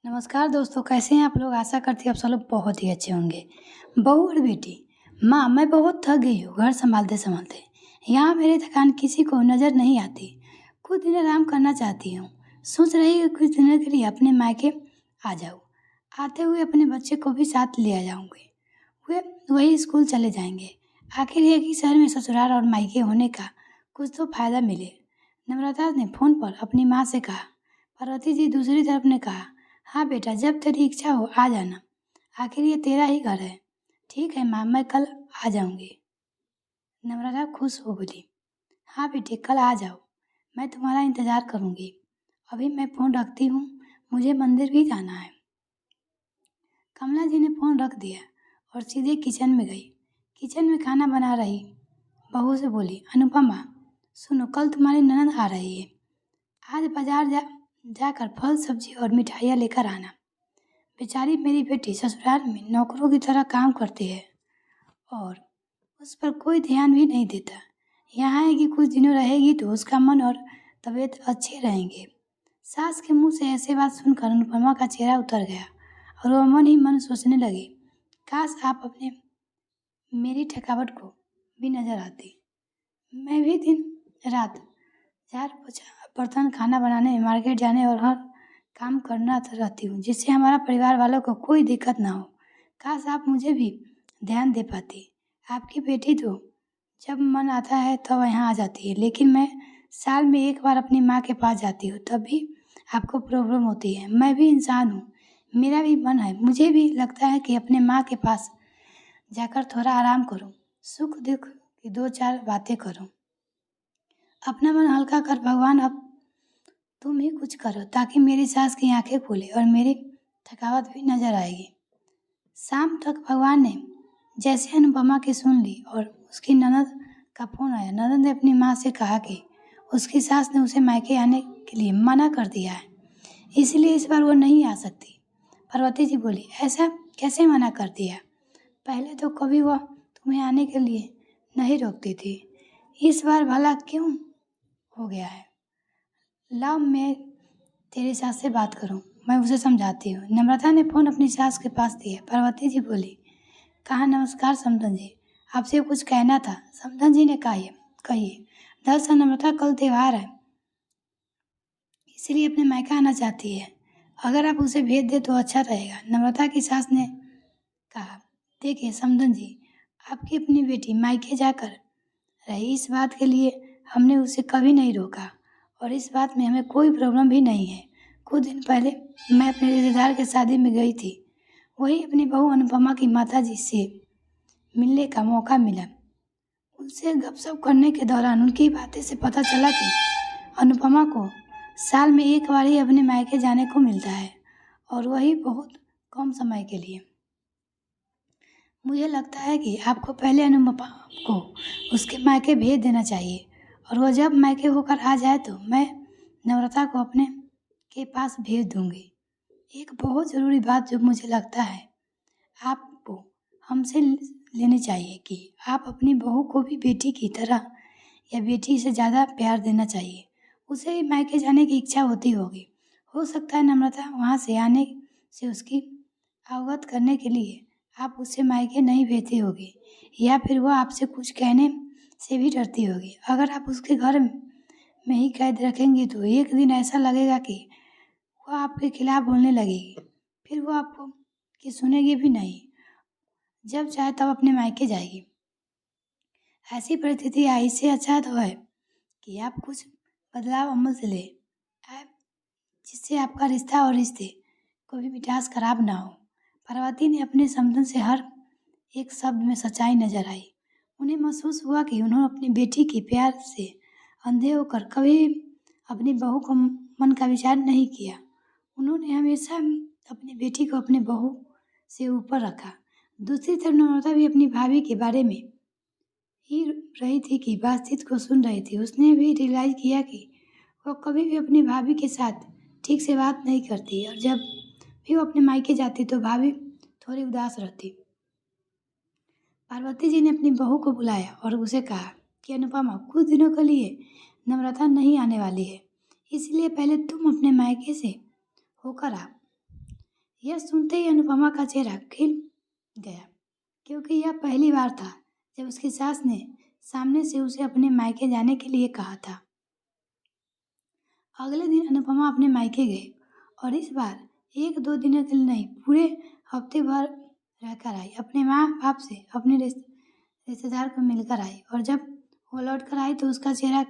नमस्कार दोस्तों, कैसे हैं आप लोग। आशा करती हूँ आप सब लोग बहुत ही अच्छे होंगे। बहू और बेटी। माँ, मैं बहुत थक गई हूँ घर संभालते संभालते। यहाँ मेरी थकान किसी को नज़र नहीं आती। कुछ दिन आराम करना चाहती हूँ। सोच रही हूँ कुछ दिनों के लिए अपने मायके आ जाऊँ। आते हुए अपने बच्चे को भी साथ ले आ जाऊँगी। वे वही स्कूल चले जाएंगे। आखिर एक ही शहर में ससुराल और मायके होने का कुछ तो फायदा मिले। नम्रता ने फ़ोन पर अपनी माँ से कहा। पार्वती जी दूसरी तरफ ने कहा, हाँ बेटा, जब तेरी इच्छा हो आ जाना। आखिर ये तेरा ही घर है। ठीक है माँ, मैं कल आ जाऊंगी। नम्रता खुश हो बोली, हाँ बेटे, कल आ जाओ। मैं तुम्हारा इंतज़ार करूंगी। अभी मैं फ़ोन रखती हूँ, मुझे मंदिर भी जाना है। कमला जी ने फ़ोन रख दिया और सीधे किचन में गई। किचन में खाना बना रही बहू से बोली, अनुपमा सुनो, कल तुम्हारी ननद आ रही है। आज बाजार जाकर फल सब्जी और मिठाइयाँ लेकर आना। बेचारी मेरी बेटी ससुराल में नौकरों की तरह काम करती है और उस पर कोई ध्यान भी नहीं देता। यहाँ है कि कुछ दिनों रहेगी तो उसका मन और तबीयत अच्छे रहेंगे। सास के मुंह से ऐसे बात सुनकर अनुपमा का चेहरा उतर गया और वह मन ही मन सोचने लगी, काश आप अपने मेरी थकावट को भी नजर आती। मैं भी दिन रात झाड़ पोछा बर्तन खाना बनाने मार्केट जाने और हर काम करना रहती हूँ, जिससे हमारा परिवार वालों को कोई दिक्कत ना हो। काश आप मुझे भी ध्यान दे पाती। आपकी बेटी तो जब मन आता है तब यहाँ आ जाती है, लेकिन मैं साल में एक बार अपनी माँ के पास जाती हूँ, तब भी आपको प्रॉब्लम होती है। मैं भी इंसान हूँ, मेरा भी मन है। मुझे भी लगता है कि अपने माँ के पास जाकर थोड़ा आराम करूँ, सुख दुख की दो चार बातें करूँ। अपना मन हल्का कर भगवान, अब तुम ही कुछ करो ताकि मेरी सास की आंखें खुले और मेरी थकावट भी नजर आएगी। शाम तक भगवान ने जैसे अनुपमा की सुन ली और उसकी ननद का फोन आया। ननद ने अपनी माँ से कहा कि उसकी सास ने उसे मायके आने के लिए मना कर दिया है, इसलिए इस बार वो नहीं आ सकती। पार्वती जी बोली, ऐसा कैसे मना कर दिया? पहले तो कभी वह तुम्हें आने के लिए नहीं रोकती थी, इस बार भला क्यों हो गया है? लाओ मैं तेरी सास से बात करूं, मैं उसे समझाती हूँ। नम्रता ने फ़ोन अपनी सास के पास दिया। पार्वती जी बोली, कहा, नमस्कार समधन जी, आपसे कुछ कहना था। समधन जी ने कहिए। दरअसल नम्रता कल त्यौहार है, इसलिए अपने मायका आना चाहती है। अगर आप उसे भेज दे तो अच्छा रहेगा। नम्रता की सास ने कहा, देखिए समधन जी, आपकी अपनी बेटी मायके जाकर रही, इस बात के लिए हमने उसे कभी नहीं रोका और इस बात में हमें कोई प्रॉब्लम भी नहीं है। कुछ दिन पहले मैं अपने रिश्तेदार के शादी में गई थी, वही अपनी बहू अनुपमा की माता जी से मिलने का मौका मिला। उनसे गपशप करने के दौरान उनकी बातें से पता चला कि अनुपमा को साल में एक बार ही अपने मायके जाने को मिलता है और वही बहुत कम समय के लिए। मुझे लगता है कि आपको पहले अनुपमा को उसके मायके भेज देना चाहिए और वह जब मायके होकर आ जाए तो मैं नम्रता को अपने के पास भेज दूंगी। एक बहुत ज़रूरी बात जो मुझे लगता है आपको हमसे लेनी चाहिए कि आप अपनी बहू को भी बेटी की तरह या बेटी से ज़्यादा प्यार देना चाहिए। उसे भी मायके जाने की इच्छा होती होगी। हो सकता है नम्रता वहाँ से आने से उसकी अवगत करने के लिए आप उससे मायके नहीं भेजती होगी, या फिर वह आपसे कुछ कहने से भी डरती होगी। अगर आप उसके घर में ही कैद रखेंगी तो एक दिन ऐसा लगेगा कि वह आपके खिलाफ बोलने लगेगी, फिर वो आपको कि सुनेगी भी नहीं। जब चाहे तब अपने मायके जाएगी। ऐसी परिस्थिति आई, इससे अच्छा तो है कि आप कुछ बदलाव अमल से ले आए, जिससे आपका रिश्ता और रिश्ते को भी मिठास खराब ना हो। पार्वती ने अपने समधन से हर एक शब्द में सच्चाई नजर आई। उन्हें महसूस हुआ कि उन्होंने अपनी बेटी के प्यार से अंधे होकर कभी अपनी बहू को मन का विचार नहीं किया। उन्होंने हमेशा अपनी बेटी को अपने बहू से ऊपर रखा। दूसरी तरफ नम्रता भी अपनी भाभी के बारे में ही रही थी कि बातचीत को सुन रही थी। उसने भी रियलाइज किया कि वह कभी भी अपनी भाभी के साथ ठीक से बात नहीं करती और जब भी वो अपने मायके जाती तो भाभी थोड़ी उदास रहती। पार्वती जी ने अपनी बहू को बुलाया और उसे कहा कि अनुपमा, कुछ दिनों के लिए नम्रता नहीं आने वाली है, इसलिए पहले तुम अपने मायके से होकर आ। यह सुनते ही अनुपमा का चेहरा खिल गया, क्योंकि यह पहली बार था जब उसकी सास ने सामने से उसे अपने मायके जाने के लिए कहा था। अगले दिन अनुपमा अपने मायके गई और इस बार 1-2 दिनों के लिए नहीं, पूरे हफ्ते भर रहकर आई। अपने माँ बाप से अपने रिश्तेदार को मिलकर आई और जब वो लौट कर आई तो उसका चेहरा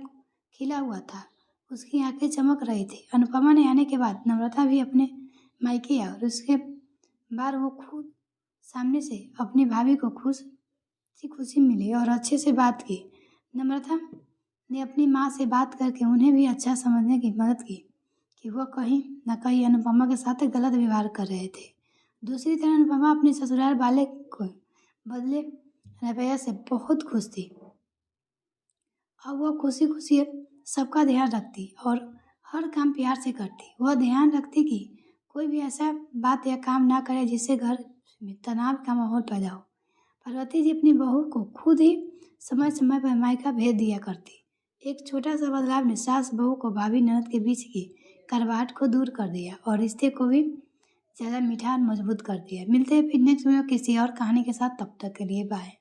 खिला हुआ था, उसकी आंखें चमक रही थी। अनुपमा ने आने के बाद नम्रता भी अपने मायके आई और उसके बाद वो खुद सामने से अपनी भाभी को खुशी मिली और अच्छे से बात की। नम्रता ने अपनी माँ से बात करके उन्हें भी अच्छा समझने की मदद की कि वह कहीं न कहीं अनुपमा के साथ गलत व्यवहार कर रहे थे। दूसरी तरफ अनुपमा अपने ससुराल वाले को बदले रवैया से बहुत खुश थी। अब वह खुशी खुशी सबका ध्यान रखती और हर काम प्यार से करती। वह ध्यान रखती कि कोई भी ऐसा बात या काम ना करे जिससे घर में तनाव का माहौल पैदा हो। पार्वती जी अपनी बहू को खुद ही समय समय पर मायका भेज दिया करती। एक छोटा सा बदलाव ने सास बहू को भाभी ननद के बीच की कड़वाहट को दूर कर दिया और रिश्ते को भी ज़्यादा मीठा और मजबूत कर दिया। मिलते हैं फिर नेक्स्ट वीडियो किसी और कहानी के साथ, तब तक के लिए बाय।